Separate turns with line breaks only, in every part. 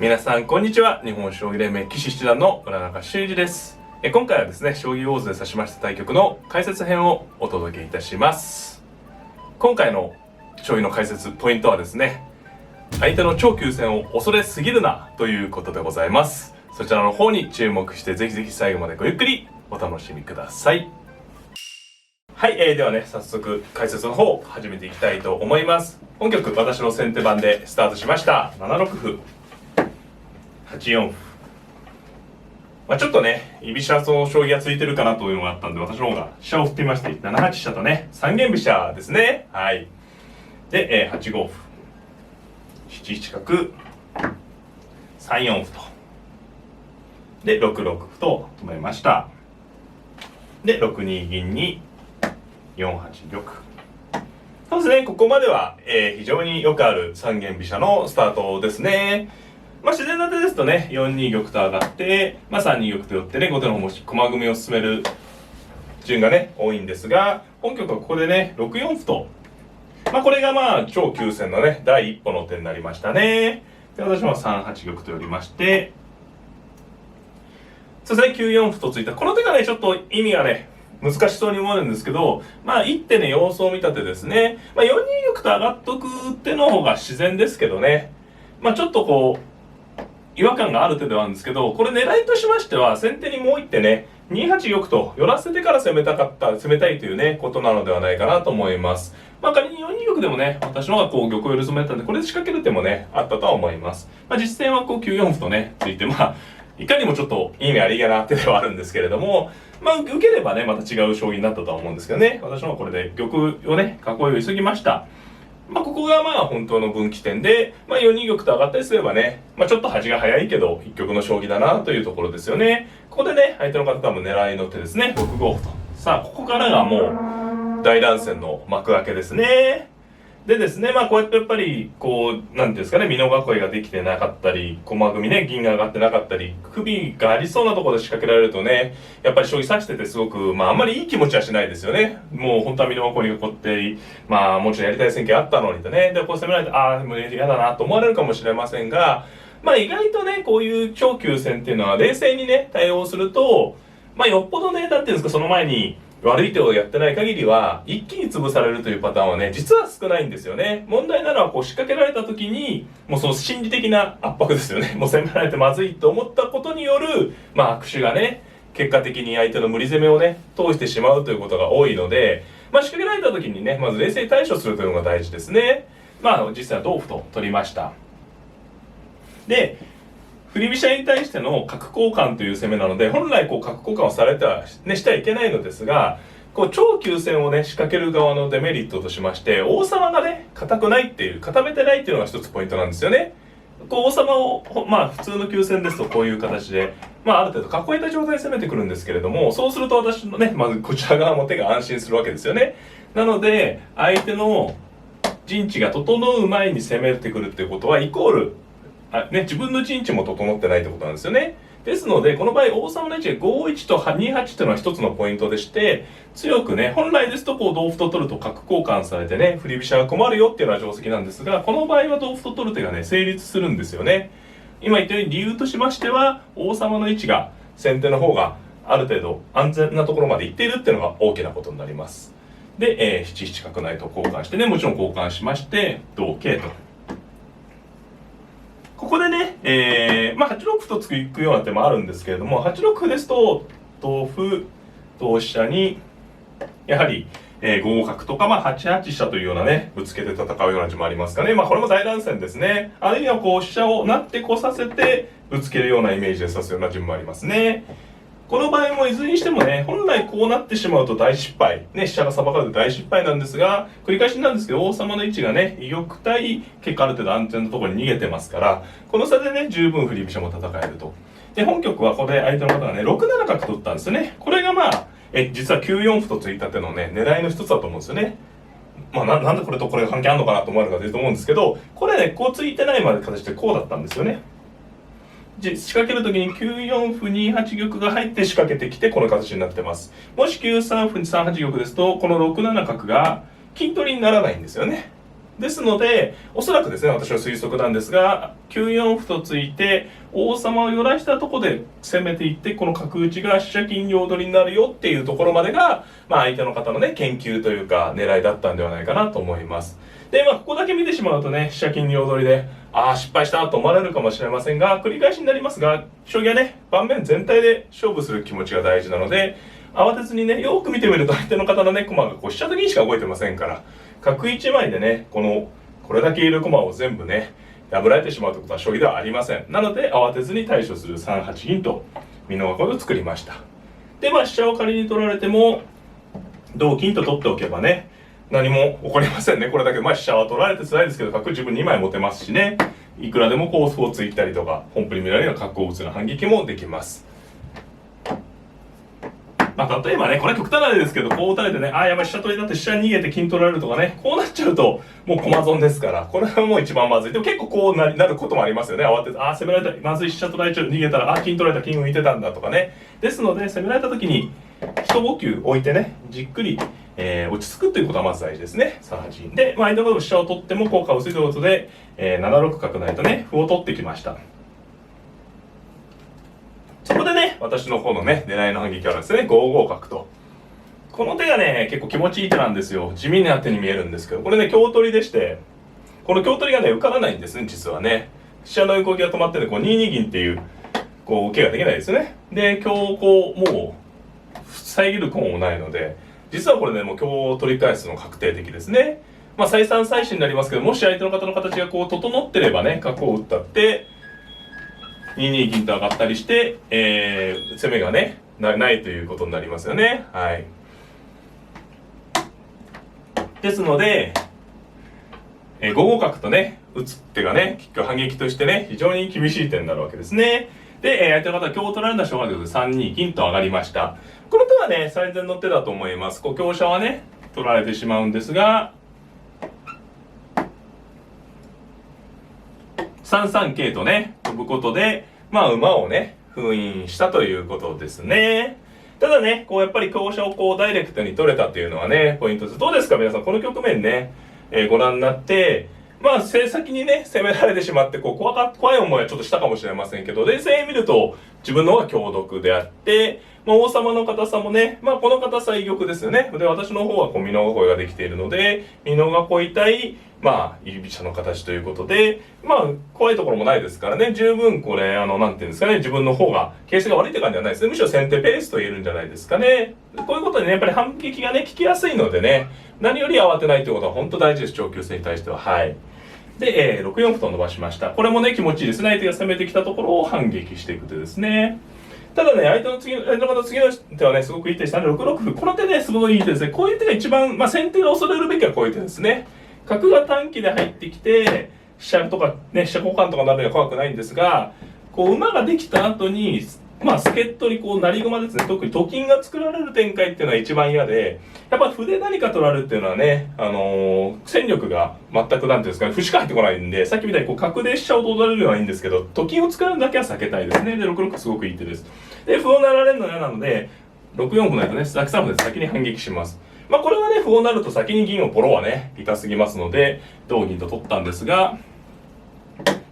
皆さんこんにちは。日本将棋連盟棋士七段の村中修司です。今回はですね、将棋ウォーズで指しました対局の解説編をお届けいたします。今回の将棋の解説ポイントはですね、相手の超急戦を恐れすぎるなということでございます。そちらの方に注目してぜひぜひ最後までごゆっくりお楽しみください。はい、ではね、早速解説の方を始めていきたいと思います。本局私の先手番でスタートしました。7六歩、8四歩、ちょっとね居飛車の将棋がついてるかなというのがあったんで、私の方が飛車を振ってみまして、7八飛車とね三間飛車ですね。はい。で、8五歩、7一角、3四歩と、で6六歩と止めました。で6二銀に4八玉。そうですね、ここまでは、非常によくある三間飛車のスタートですね。自然な手ですとね、4二玉と上がって、3二玉と寄ってね、後手の方も駒組みを進める順がね、多いんですが、本局はここでね、6四歩と、これが超急戦のね、第一歩の手になりましたね。で、私は3八玉と寄りまして、そうですね、9四歩とついた。この手がね、ちょっと意味がね、難しそうに思うんですけど、一手ね、様子を見た手ですね。4二玉と上がっとく手の方が自然ですけどね。ちょっとこう、違和感がある手ではあるんですけど、これ狙いとしましては、先手にもう一手ね、2八玉と寄らせてから攻めたいというね、ことなのではないかなと思います。仮に4二玉でもね、私の方がこう玉を寄るつもりだったんで、これで仕掛ける手もね、あったとは思います。実戦はこう9四歩とね、ついて、いかにもちょっと意味ありげな手ではあるんですけれども、受ければね、また違う将棋になったとは思うんですけどね、私の方はこれで玉をね、囲いを急ぎました。ここが本当の分岐点で、4二玉と上がったりすればね、ちょっと端が早いけど一局の将棋だなというところですよね。ここでね、相手の方多分狙いの手ですね、6五歩と。さあ、ここからがもう大乱戦の幕開けですね。でですね、こうやってやっぱりこう、なんていうんですかね、美濃囲いができてなかったり、駒組みね、銀が上がってなかったり、首がありそうなところで仕掛けられるとね、やっぱり将棋指しててすごく、あんまりいい気持ちはしないですよね。もう本当は美濃囲いが囲って、もちろんやりたい戦型あったのにとね、で、こう攻められて、もう嫌だなと思われるかもしれませんが、意外とね、こういう超急戦っていうのは冷静にね、対応すると、よっぽどね、なんていうんですか、その前に、悪い手をやってない限りは一気に潰されるというパターンはね、実は少ないんですよね。問題なのはこう仕掛けられた時に、もうその心理的な圧迫ですよね。もう攻められてまずいと思ったことによる、悪手がね、結果的に相手の無理攻めをね、通してしまうということが多いので、仕掛けられた時にね、まず冷静に対処するというのが大事ですね。実際は同歩と取りました。で、振り飛車に対しての角交換という攻めなので、本来こう角交換をされては、してはいけないのですが、こう超急戦をね、仕掛ける側のデメリットとしまして、王様がね、固くないっていう、固めてないっていうのが一つポイントなんですよね。こう王様を、普通の急戦ですとこういう形で、ある程度囲えた状態で攻めてくるんですけれども、そうすると私のね、まずこちら側も手が安心するわけですよね。なので、相手の陣地が整う前に攻めてくるっていうことは、イコール、自分の陣地も整ってないってことなんですよね。ですので、この場合、王様の位置が5一と2八というのは一つのポイントでして、強くね、本来ですとこう同歩と取ると角交換されてね、振り飛車が困るよっていうのは定石なんですが、この場合は同歩と取る手がね、成立するんですよね。今言ったように理由としましては、王様の位置が先手の方がある程度安全なところまで行っているっていうのが大きなことになります。で、7七角成と交換してね、もちろん交換しまして、同桂と。ここでね、8六歩と突くような手もあるんですけれども、8六歩ですと、同歩、同飛車に、やはり、5五角とか、8八飛車というようなね、ぶつけて戦うような字もありますかね。これも大乱戦ですね。あるいはこう、飛車をなってこさせて、ぶつけるようなイメージで指すような順もありますね。この場合もいずれにしてもね、本来こうなってしまうと大失敗。ね、飛車がさばかれて大失敗なんですが、繰り返しなんですけど、王様の位置がね、玉対結果ある程度安全なところに逃げてますから、この差でね、十分振り飛車も戦えると。で、本局はここで相手の方がね、6七角取ったんですよね。これが実は9四歩とついた手のね、狙いの一つだと思うんですよね。なんでこれとこれが関係あるのかなと思われるかと思うんですけど、これね、こうついてないまで形でこうだったんですよね。仕掛けるときに9四歩2八玉が入って仕掛けてきてこの形になってます。もし9三歩3八玉ですとこの6七角が金取りにならないんですよね。ですので、おそらくですね、私の推測なんですが、9四歩とついて、王様を寄らしたところで攻めていって、この角打ちが飛車金両取りになるよっていうところまでが、相手の方のね、研究というか、狙いだったんではないかなと思います。で、ここだけ見てしまうとね、飛車金両取りで、失敗したと思われるかもしれませんが、繰り返しになりますが、将棋はね、盤面全体で勝負する気持ちが大事なので、慌てずにね、よく見てみると相手の方のね、駒が飛車と銀しか動いてませんから、角1枚でね、これだけいる駒を全部ね、破られてしまうということは将棋ではありません。なので、慌てずに対処する3八銀と、美濃囲いを作りました。で、飛車を仮に取られても、同金と取っておけばね、何も起こりませんね。これだけ、飛車は取られて辛いですけど、角自分2枚持てますしね、いくらでもこう歩を突いたりとか、本譜に見られるような角を打つような反撃もできます。例えばね、これ極端な例ですけど、こう打たれてね、やばい、飛車取りになって飛車逃げて金取られるとかね、こうなっちゃうと、もう駒損ですから、これはもう一番まずい。でも結構こうなることもありますよね。慌てて、攻められた、まずい飛車取られちゃう、逃げたら、金取られた、金浮いてたんだとかね。ですので、攻められた時に、一呼吸置いてね、じっくり、落ち着くということはまず大事ですね。3八銀。で、相手の飛車を取っても効果薄いということで、7六角成とね、歩を取ってきました。そこでね、私の方のね、狙いの反撃はですね、5五角と。この手がね、結構気持ちいい手なんですよ。地味な手に見えるんですけど、これね、香取りでして、この香取りがね、受からないんですね、実はね。飛車の動きが止まってね、2二銀っていう、受けができないですね。で、香もう、遮る駒もないので、実はこれね、もう香を取り返すの確定的ですね。再三再四になりますけど、もし相手の方の形が整ってればね、角を打ったって、2二銀と上がったりして、攻めがね、ないということになりますよね。はい。ですので、5五角とね、打つ手がね、結局反撃としてね、非常に厳しい手になるわけですね。で、相手の方は香を取られるのはしょうがないということで、3二金と上がりました。この手はね、最善の手だと思います。香車はね、取られてしまうんですが、3三桂とね、飛ぶことで、馬をね、封印したということですね。ただね、やっぱり香車をダイレクトに取れたっていうのはね、ポイントです。どうですか皆さん、この局面ね、ご覧になって、先にね、攻められてしまって、怖い思いはちょっとしたかもしれませんけど、冷静に見ると、自分の方が強毒であって、王様の硬さもね、この硬さ居玉ですよね。で、私の方は美濃囲いができているので、美濃囲い対、居飛車の形ということで、怖いところもないですからね、十分これ、なんていうんですかね、自分の方が、形勢が悪いって感じではないですね。むしろ先手ペースと言えるんじゃないですかね。こういうことでね、やっぱり反撃がね、効きやすいのでね、何より慌てないということは本当大事です、長級戦に対しては。はい。で、6四歩と伸ばしました。これもね、気持ちいいですね。相手が攻めてきたところを反撃していく手ですね。ただね、相手の次の手はね、すごくいい手でしたね。6六歩。この手ね、すごいいい手ですね。こういう手が一番、先手が恐れるべきはこういう手ですね。角が短期で入ってきて、飛車とかね、飛車交換とかなるには怖くないんですが、馬ができた後に、助っ人に成り駒ですね。特にと金が作られる展開っていうのは一番嫌で、やっぱ歩で何か取られるっていうのはね、戦力が全くなんていうんですかね、歩しか入ってこないんで、さっきみたいに角で飛車を取られるのはいいんですけど、と金を作られるだけは避けたいですね。で、6六すごくいい手です。で、歩を成られるの嫌なので、6四歩ないとね、先3歩で先に反撃します。これはね、歩をなると先に銀をポロはね、痛すぎますので、同銀と取ったんですが、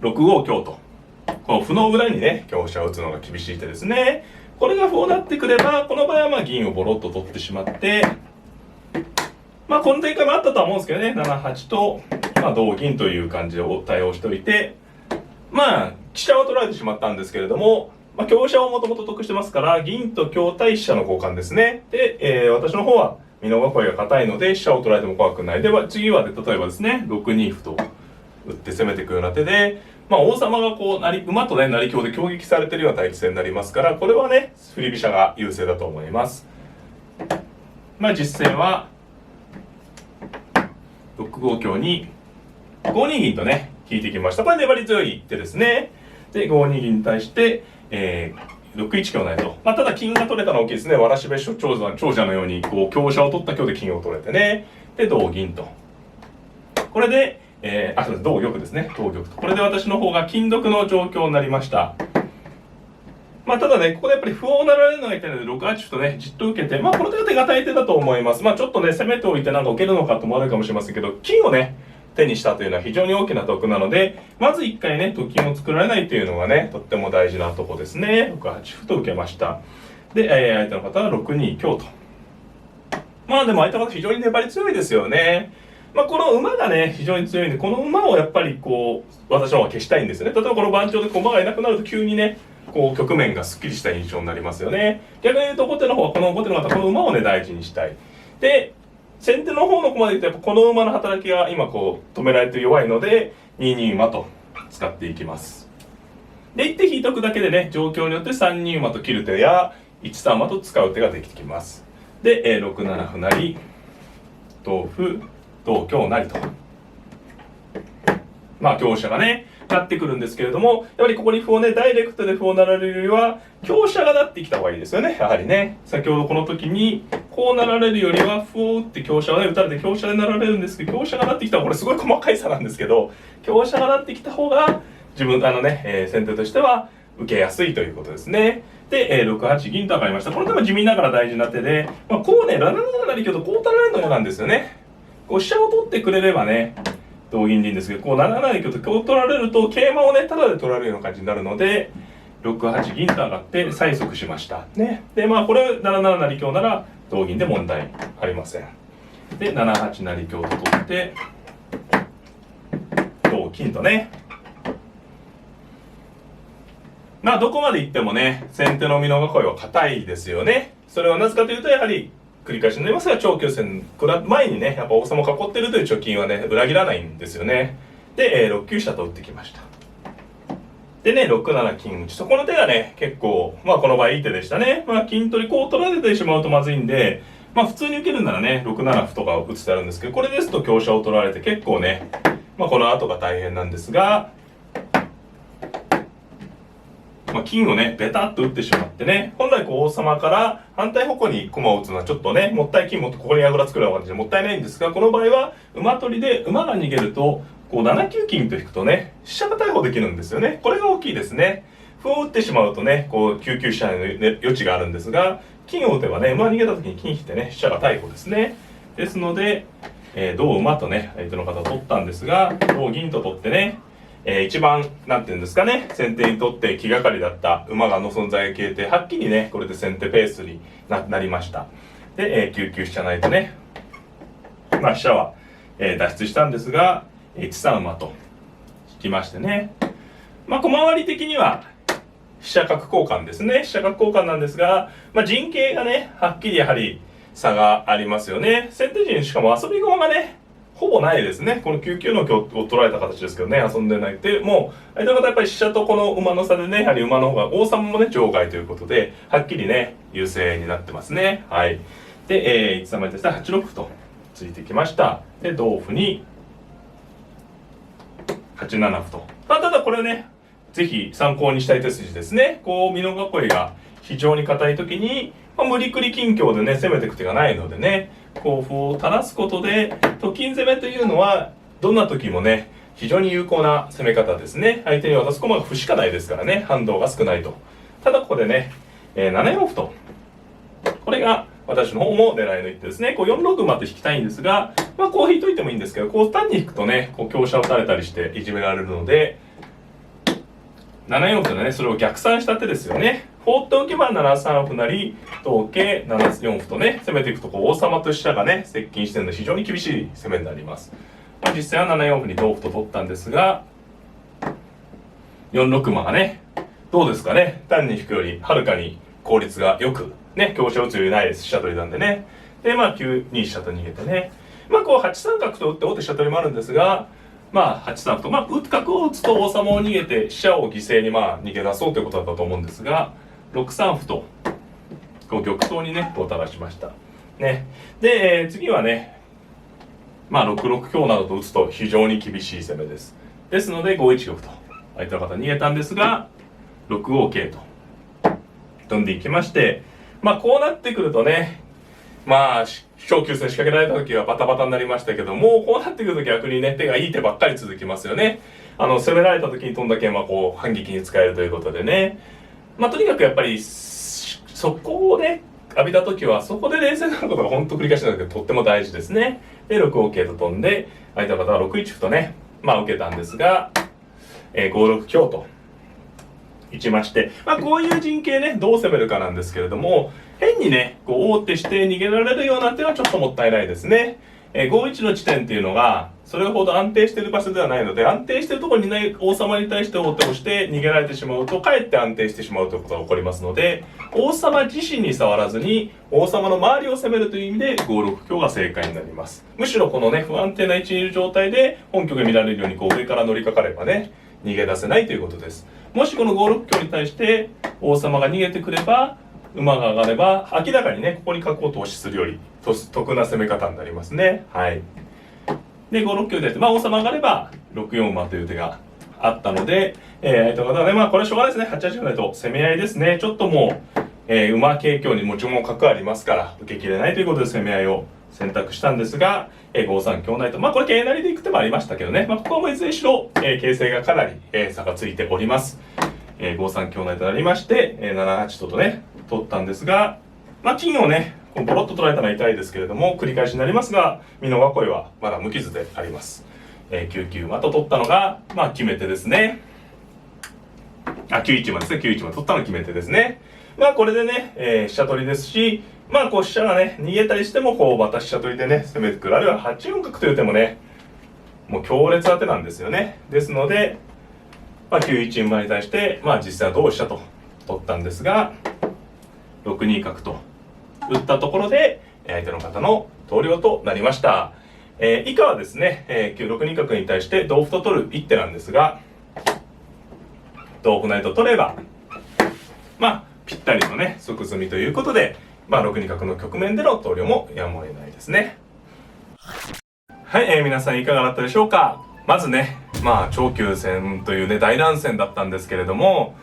6五香と。この歩の裏にね、香車を打つのが厳しい手ですね。これが歩をなってくれば、この場合は銀をボロッと取ってしまって、この展開もあったとは思うんですけどね、7八と、同銀という感じで対応しておいて、飛車は取られてしまったんですけれども、香車をもともと得してますから、銀と香対飛車の交換ですね。で、私の方は、美濃囲いが硬いので、飛車を取られても怖くない。で、次は、例えばですね、6二歩と打って攻めていくような手で、王様が馬とね、成香で攻撃されているような対決になりますから、これはね、振り飛車が優勢だと思います。実戦は、6五香に、5二銀とね、引いてきました。これ粘り強い手ですね。で、5二銀に対して、6一香ないと。ただ金が取れたのは大きいですね。わらしべ長者のように、香車を取った香で金を取れてね。で、同銀と。これで、同玉ですね。同玉と。これで私の方が金得の状況になりました。ただね、ここでやっぱり歩を成られるのがいたので、6八歩とね、じっと受けて、この手が手堅い手だと思います。ちょっとね、攻めておいて受けるのかと思われるかもしれませんけど、金をね、手にしたというのは非常に大きな得なので、まず1回ね、と金を作られないというのがね、とっても大事なとこですね。6八歩と受けました。で、相手の方は6二香と。まあでも相手の方非常に粘り強いですよね。まあこの馬がね、非常に強いんで、この馬をやっぱりこう、私の方が消したいんですよね。例えばこの盤上で駒がいなくなると急にね、こう局面がすっきりした印象になりますよね。逆に言うと後手の方はこの後手の方はこの馬をね、大事にしたい。で、先手の方の駒で言うとやっぱこの馬の働きが今こう止められて弱いので、2二馬と使っていきます。で、1手引いとくだけでね、状況によって3二馬と切る手や1三馬と使う手ができてきます。で、6七歩成、同歩、同香成と。まあ香車がね、なってくるんですけれども、やはりここに歩をね、ダイレクトで歩を成られるよりは、香車がなってきた方がいいですよね。やはりね、先ほどこの時に、こうなられるよりは、歩を打って香車をね、打たれて香車でなられるんですけど、香車がなってきた方が、これすごい細かい差なんですけど、香車がなってきた方が、自分、先手としては受けやすいということですね。で、6八銀と上がりました。この手も地味ながら大事な手で、まあ、こうね、7七成香とこう取られるの嫌なんですよね。こう飛車を取ってくれればね、同銀でいいんですけど、こう7七香とこう取られると、桂馬をね、タダで取られるような感じになるので、6八銀と上がって催促しました。ね。で、まあ、これ7七成香なら同銀で問題ありません。で、7八成香と取って、同金とね。まあどこまでいってもね、先手の美濃囲いは硬いですよね。それはなぜかというと、やはり繰り返しになりますが、長久戦前にね、やっぱ王様を囲っているという貯金はね、裏切らないんですよね。で、6九飛車と打ってきました。でね、6七金打ち。そこの手がね、結構、まあこの場合いい手でしたね。まあ金取りこう取られてしまうとまずいんで、まあ普通に受けるならね、6七歩とか打つてあるんですけど、これですと香車を取られて結構ね、まあこの後が大変なんですが、まあ、金をね、ベタっと打ってしまってね、本来こう王様から反対方向に駒を打つのはちょっとね、もったい金持ってここに櫓作るような感じでもったいないんですが、この場合は馬取りで馬が逃げると、こう7九金と引くとね、飛車が逮捕できるんですよね。これが大きいですね。歩を打ってしまうとね、こう9九飛車の余地があるんですが、金を打てばね、馬逃げた時に金引いてね、飛車が逮捕ですね。ですので、同馬とね、相手の方取ったんですが、同銀と取ってね、一番、なんていうんですかね、先手にとって気がかりだった馬がの存在が消えて、はっきりね、これで先手ペースに なりました。で、9九飛車成とね、まあ飛車は、脱出したんですが、1三馬と引きましてね、まあ小回り的には、飛車角交換ですね。飛車角交換なんですが、まあ陣形がね、はっきりやはり差がありますよね。先手陣しかも遊び駒がね、ほぼないですね。この9九の香を取られた形ですけどね、遊んでないって、もう、相手の方やっぱり飛車とこの馬の差でね、やはり馬の方が、王様もね、場外ということで、はっきりね、優勢になってますね。はい。で、1三枚として8六歩とついてきました。で、同歩に、8七歩と。まあ、ただこれね、ぜひ参考にしたい手筋ですね。こう、美濃囲いが非常に硬い時に、まあ、無理くり金香でね、攻めていく手がないのでね、こう歩を垂らすことで、と金攻めというのは、どんな時もね、非常に有効な攻め方ですね。相手に渡す駒が歩しかないですからね、反動が少ないと。ただここでね、7四歩と。これが私の方も狙いの一手ですね。こう4六馬と引きたいんですが、まあこう引いといてもいいんですけど、こう単に引くとね、こう香車を打たれたりしていじめられるので、7四歩とね、それを逆算した手ですよね。放っておけば7三歩成、同桂7四歩とね、攻めていくとこう王様と飛車がね、接近してるので非常に厳しい攻めになります。まあ、実際は7四歩に同歩と取ったんですが、4六馬がね、どうですかね、単に引くよりはるかに効率がよく、ね、香車打つ余裕ないです、飛車取りなんでね。で、まあ9二飛車と逃げてね、まあこう8三角と打って王手飛車取りもあるんですが、まあ8三歩と、まあ角を打つと王様を逃げて飛車を犠牲にまあ逃げ出そうということだったと思うんですが、6三歩とこう玉頭にねこう垂らしましたね。で、次はね、まあ6六香などと打つと非常に厳しい攻めです。ですので5一玉と相手の方逃げたんですが、6五桂と飛んでいきまして、まあこうなってくるとね、まあ小級戦仕掛けられた時はバタバタになりましたけども、こうなってくると逆にね、手がいい手ばっかり続きますよね。攻められた時に飛んだ剣はこう反撃に使えるということでね、まあとにかくやっぱり速攻をね浴びた時はそこで冷静になることが本当繰り返しなんだけどとっても大事ですね。で6五桂と飛んで相手の方は6一歩とね受けたんですが、5六香と打ちまして、こういう陣形ねどう攻めるかなんですけれども、変にねこう王手して逃げられるような手はちょっともったいないですね。5一の地点っていうのがそれほど安定している場所ではないので、安定しているところにいない王様に対して王手をして逃げられてしまうとかえって安定してしまうということが起こりますので、王様自身に触らずに王様の周りを攻めるという意味で5六香が正解になります。むしろこのね不安定な位置にいる状態で本局見られるようにこう上から乗りかかればね逃げ出せないということです。もしこの5六香に対して王様が逃げてくれば、馬が上がれば明らかにねここに角を投資するより得な攻め方になりますね。はい。で5六香で王様上がれば6四馬という手があったので、相手の方はねこれはしょうがないですね。8八歩成と攻め合いですね。ちょっともう、馬桂香にもちろん角ありますから受けきれないということで攻め合いを選択したんですが、5三香成とこれ桂成でいく手もありましたけどね、ここはもういずれにしろ、形勢がかなり、差がついております。5三香成となりまして、7八ととね取ったんですが、金をねボロッと取られたのは痛いですけれども繰り返しになりますが、美濃囲いはまだ無傷であります。9九馬と取ったのが決め手ですね。9一馬ですね。9一馬取ったのが決め手ですね。これでね、飛車取りですし、こう飛車がね逃げたりしてもこうまた飛車取りでね攻めてくる、あるいは8四角という手もねもう強烈な手なんですよね。ですので、9一馬に対して実際は同飛車と取ったんですが、6二角と打ったところで相手の方の投了となりました。以下はですね、6二角に対して同歩と取る一手なんですが、同歩成と取ればぴったりのね即詰みということで、6二角の局面での投了もやむを得ないですね。はい、皆さんいかがだったでしょうか。まずね長久戦というね大乱戦だったんですけれども、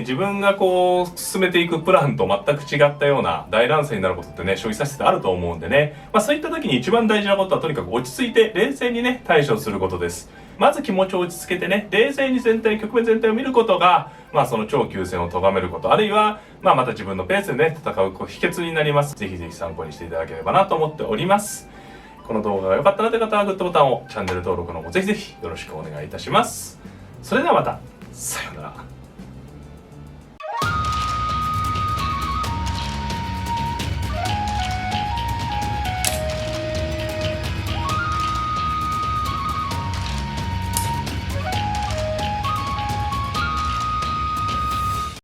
自分がこう進めていくプランと全く違ったような大乱戦になることってね将棋指しってあると思うんでね、そういった時に一番大事なことはとにかく落ち着いて冷静にね対処することです。まず気持ちを落ち着けてね冷静に局面全体を見ることがその長久戦を咎めること、あるいはまた自分のペースでね戦う秘訣になります。ぜひぜひ参考にしていただければなと思っております。この動画が良かったなという方はグッドボタンを、チャンネル登録の方もぜひぜひよろしくお願いいたします。それではまた、さようなら。